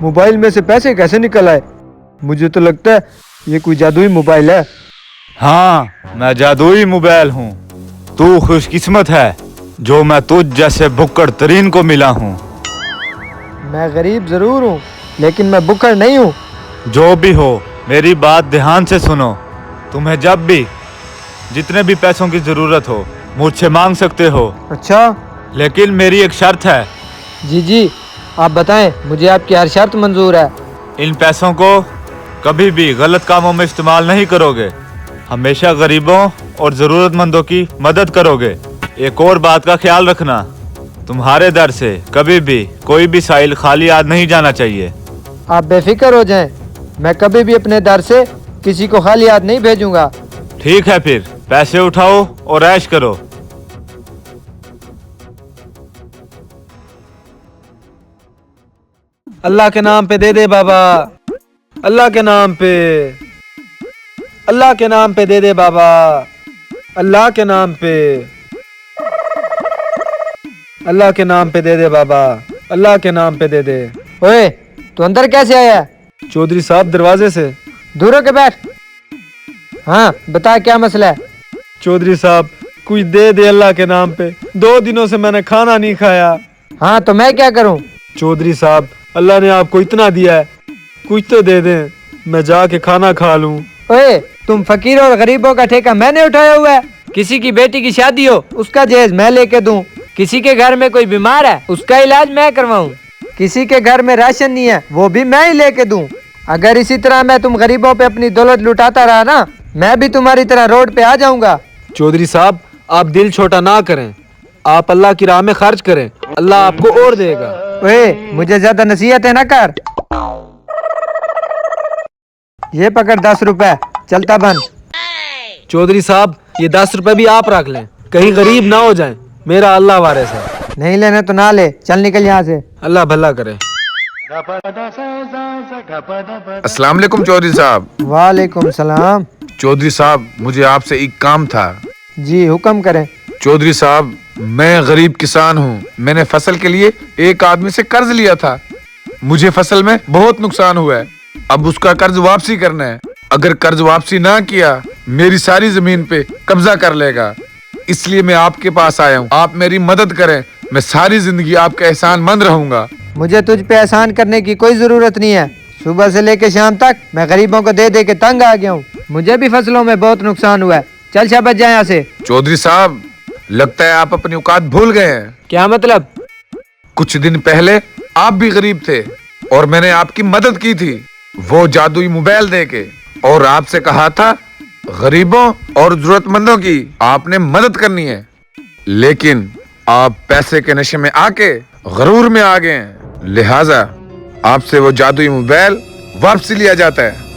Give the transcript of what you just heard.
Mobile में से पैसे कैसे निकल आए? मुझे तो लगता है ये कोई जादुई मोबाइल है। हाँ, मैं जादुई मोबाइल हूँ। तू खुशकिस्मत है जो मैं तुझ जैसे भुक्कड़ तरीन को मिला हूँ। मैं गरीब जरूर हूँ लेकिन मैं भुक्कड़ नहीं हूँ। जो भी हो, मेरी बात ध्यान से सुनो। तुम्हें जब भी जितने भी पैसों की जरूरत हो मुझसे मांग सकते हो। अच्छा लेकिन मेरी एक शर्त है। जी आप बताएं, मुझे आपकी हर शर्त मंजूर है। इन पैसों को कभी भी गलत कामों में इस्तेमाल नहीं करोगे। हमेशा गरीबों और जरूरतमंदों की मदद करोगे। एक और बात का ख्याल रखना, तुम्हारे दर से कभी भी कोई भी साइल खाली हाथ नहीं जाना चाहिए। आप बेफिक्र हो जाएं, मैं कभी भी अपने दर से किसी को खाली हाथ नहीं भेजूंगा। ठीक है, फिर पैसे उठाओ और ऐश करो। अल्लाह के नाम पे दे दे बाबा, अल्लाह के नाम पे, अल्लाह के नाम पे दे दे बाबा, अल्लाह के नाम पे, अल्लाह के नाम पे दे दे बाबा, अल्लाह के नाम पे दे दे। ओए, तू अंदर कैसे आया? चौधरी साहब दरवाजे से। दूर होके बैठ। हाँ बता क्या मसला है? चौधरी साहब कुछ दे दे अल्लाह के नाम पे, 2 दिनों से मैंने खाना नहीं खाया। हाँ तो मैं क्या करूँ? चौधरी साहब अल्लाह ने आपको इतना दिया है, कुछ तो दे दें, मैं जाके खाना खा लूं। ओए, तुम फकीर और गरीबों का ठेका मैंने उठाया हुआ है। किसी की बेटी की शादी हो उसका जहेज मैं लेके दूं, किसी के घर में कोई बीमार है उसका इलाज मैं करवाऊं, किसी के घर में राशन नहीं है वो भी मैं ही लेके दूं। अगर इसी तरह मैं तुम गरीबों पे अपनी दौलत लुटाता रहा ना, मैं भी तुम्हारी तरह रोड पे आ जाऊंगा। चौधरी साहब आप दिल छोटा ना करें, आप अल्लाह की राह में खर्च करें, अल्लाह आपको और देगा। ओए, मुझे ज्यादा नसीहतें ना कर। ये पकड़ 10 रुपए, चलता बन। चौधरी साहब ये 10 रुपए भी आप रख लें, कहीं गरीब ना हो जाएं, मेरा अल्लाह वारिस है। नहीं लेने तो ना ले, चल निकल यहाँ से। अल्लाह भला करे। अस्सलाम वालेकुम चौधरी साहब। वालेकुम सलाम। चौधरी साहब मुझे आपसे एक काम था। जी हुक्म करें। चौधरी साहब मैं गरीब किसान हूँ, मैंने फसल के लिए एक आदमी से कर्ज लिया था। मुझे फसल में बहुत नुकसान हुआ है, अब उसका कर्ज वापसी करना है। अगर कर्ज वापसी ना किया मेरी सारी जमीन पे कब्जा कर लेगा, इसलिए मैं आपके पास आया हूँ। आप मेरी मदद करें, मैं सारी जिंदगी आपका एहसानमंद रहूंगा। मुझे तुझ पे एहसान करने की कोई जरूरत नहीं है। सुबह से लेके शाम तक मैं गरीबों को दे दे के तंग आ गया हूँ। मुझे भी फसलों में बहुत नुकसान हुआ है। चल शाबाश जाए यहाँ से। चौधरी साहब लगता है आप अपनी औकात भूल गए हैं। क्या मतलब? कुछ दिन पहले आप भी गरीब थे और मैंने आपकी मदद की थी वो जादुई मोबाइल देके, और आपसे कहा था गरीबों और जरूरतमंदों की आपने मदद करनी है, लेकिन आप पैसे के नशे में आके गरूर में आ गए हैं, लिहाजा आपसे वो जादुई मोबाइल वापसी लिया जाता है।